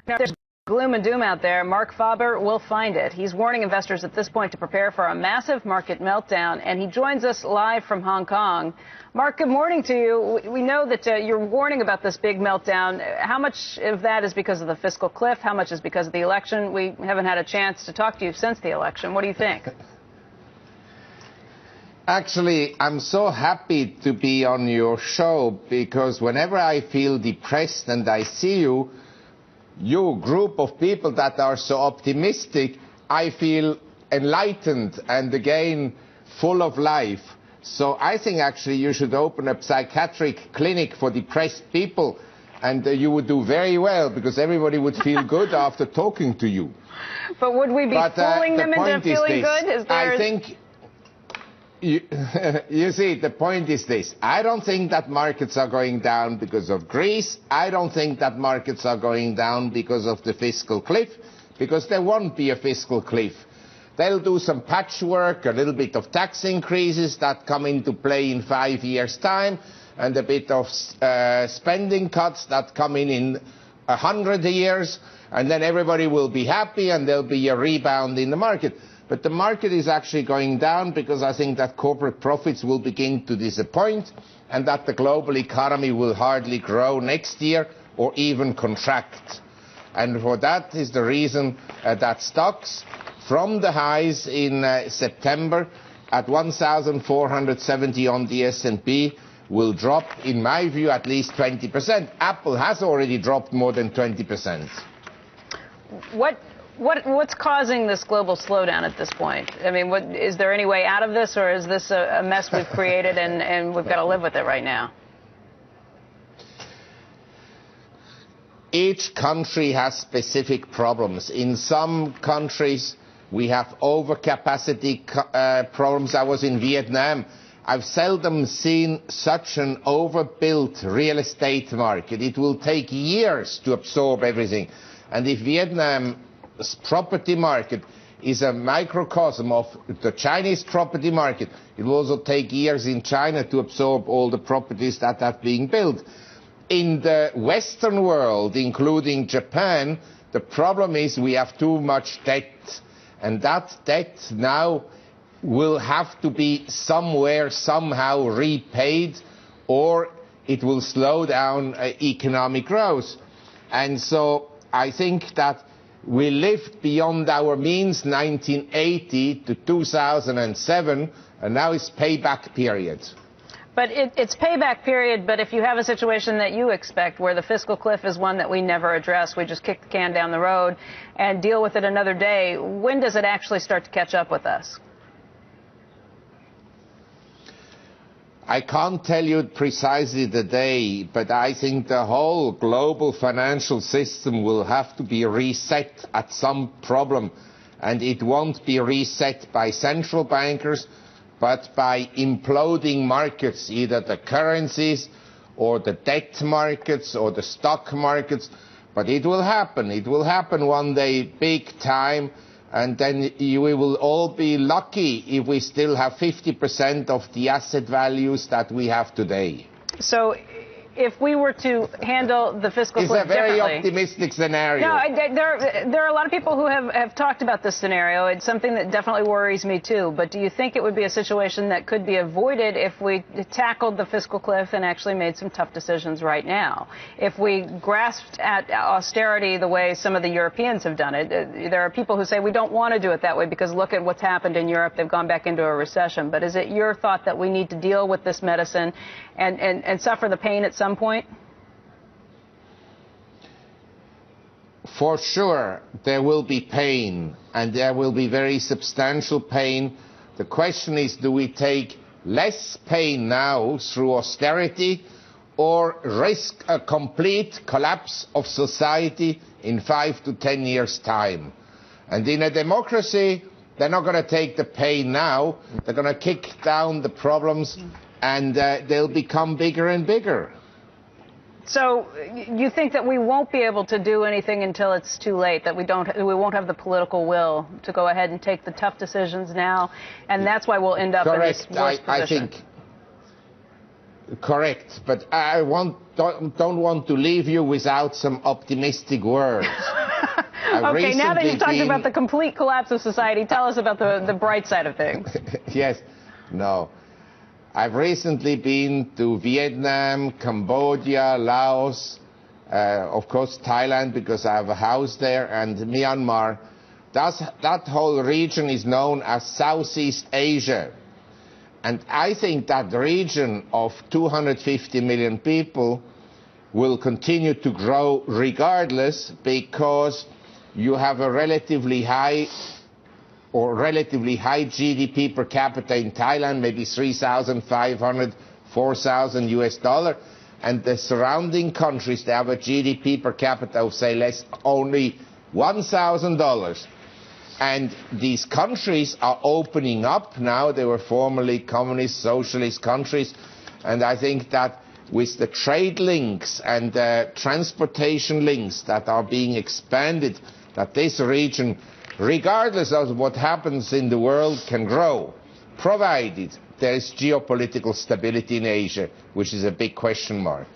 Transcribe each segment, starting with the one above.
There's gloom and doom out there. Marc Faber will find it. He's warning investors at this point to prepare for a massive market meltdown, and he joins us live from Hong Kong. Marc, good morning to you. We know that you're warning about this big meltdown. How much of that is because of the fiscal cliff? How much is because of the election? We haven't had a chance to talk to you since the election. What do you think? Actually, I'm so happy to be on your show because whenever I feel depressed and I see you group of people that are so optimistic, I feel enlightened and again full of life. So I think actually you should open a psychiatric clinic for depressed people, and you would do very well because everybody would feel good after talking to you. But would we be fooling them into feeling good? I think you see, the point is this. I don't think that markets are going down because of Greece. I don't think that markets are going down because of the fiscal cliff, because there won't be a fiscal cliff. They'll do some patchwork, a little bit of tax increases that come into play in 5 years' time, and a bit of spending cuts that come in 100 years, and then everybody will be happy and there'll be a rebound in the market. But the market is actually going down because I think that corporate profits will begin to disappoint and that the global economy will hardly grow next year or even contract. And for that is the reason that stocks from the highs in September at 1,470 on the S&P will drop, in my view, at least 20%. Apple has already dropped more than 20%. What's causing this global slowdown at this point? I mean, is there any way out of this, or is this a mess we've created and we've got to live with it right now? Each country has specific problems. In some countries, we have overcapacity problems. I was in Vietnam. I've seldom seen such an overbuilt real estate market. It will take years to absorb everything. And if Vietnam's property market is a microcosm of the Chinese property market, it will also take years in China to absorb all the properties that are being built. In the Western world, including Japan, the problem is we have too much debt. And that debt now will have to be somewhere, somehow repaid, or it will slow down economic growth. And so I think that we lived beyond our means 1980 to 2007, and now it's payback period. But it's payback period, but if you have a situation that you expect where the fiscal cliff is one that we never address, we just kick the can down the road and deal with it another day, when does it actually start to catch up with us? I can't tell you precisely the day, but I think the whole global financial system will have to be reset at some problem. And it won't be reset by central bankers, but by imploding markets, either the currencies or the debt markets or the stock markets. But it will happen. It will happen one day, big time. And then we will all be lucky if we still have 50% of the asset values that we have today. So if we were to handle the fiscal cliff differently... It's a very optimistic scenario. No, there are a lot of people who have talked about this scenario. It's something that definitely worries me, too. But do you think it would be a situation that could be avoided if we tackled the fiscal cliff and actually made some tough decisions right now? If we grasped at austerity the way some of the Europeans have done it, there are people who say we don't want to do it that way because look at what's happened in Europe. They've gone back into a recession. But is it your thought that we need to deal with this medicine and suffer the pain at some point? For sure, there will be pain, and there will be very substantial pain. The question is, do we take less pain now through austerity or risk a complete collapse of society in 5 to 10 years' time? And in a democracy, they're not going to take the pain now. They're going to kick down the problems, and they'll become bigger and bigger. So you think that we won't be able to do anything until it's too late, that we won't have the political will to go ahead and take the tough decisions now, and that's why we'll end up in this worse position? Correct, but I don't want to leave you without some optimistic words. Okay, now that you've talked about the complete collapse of society, tell us about the bright side of things. Yes, no. I've recently been to Vietnam, Cambodia, Laos, of course Thailand because I have a house there, and Myanmar. That whole region is known as Southeast Asia. And I think that region of 250 million people will continue to grow regardless, because you have a relatively high GDP per capita in Thailand, maybe 3,500, 4,000 US dollar. And the surrounding countries, they have a GDP per capita of, say, only $1,000. And these countries are opening up now. They were formerly communist, socialist countries. And I think that with the trade links and the transportation links that are being expanded, that this region, regardless of what happens in the world, can grow, provided there is geopolitical stability in Asia, which is a big question mark.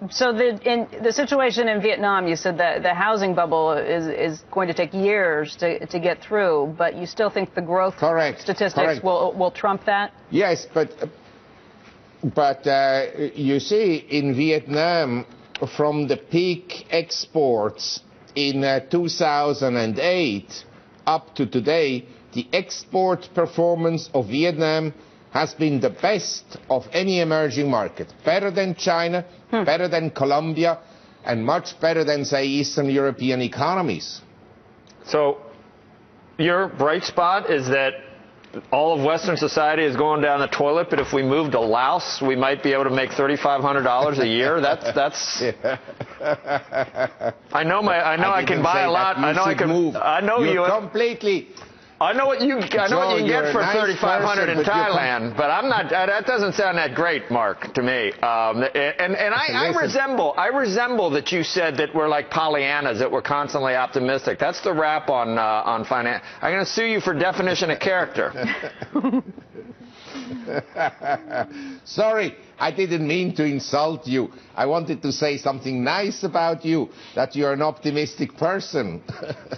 So in the situation in Vietnam, you said that the housing bubble is going to take years to get through, but you still think the growth statistics will trump that? Yes, but you see, in Vietnam, from the peak exports in 2008 up to today, the export performance of Vietnam has been the best of any emerging market. Better than China, better than Colombia, and much better than, say, Eastern European economies. So your bright spot is that all of Western society is going down the toilet, but if we move to Laos, we might be able to make $3,500 a year. That's. Yeah. I know I can buy a lot. I know I can move. I know you completely. I know what you can get for $3,500 in Thailand, but I'm not. That doesn't sound that great, Mark, to me. I resemble that you said that we're like Pollyannas, that we're constantly optimistic. That's the rap on finance. I'm going to sue you for definition of character. Sorry, I didn't mean to insult you. I wanted to say something nice about you, that you're an optimistic person.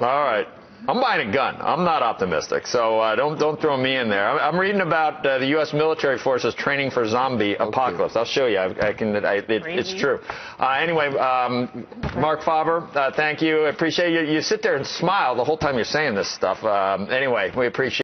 All right. I'm buying a gun. I'm not optimistic, so don't throw me in there. I'm reading about the U.S. military forces training for zombie apocalypse. I'll show you. It's true. Anyway, Marc Faber, thank you. I appreciate you. You sit there and smile the whole time you're saying this stuff. Anyway, we appreciate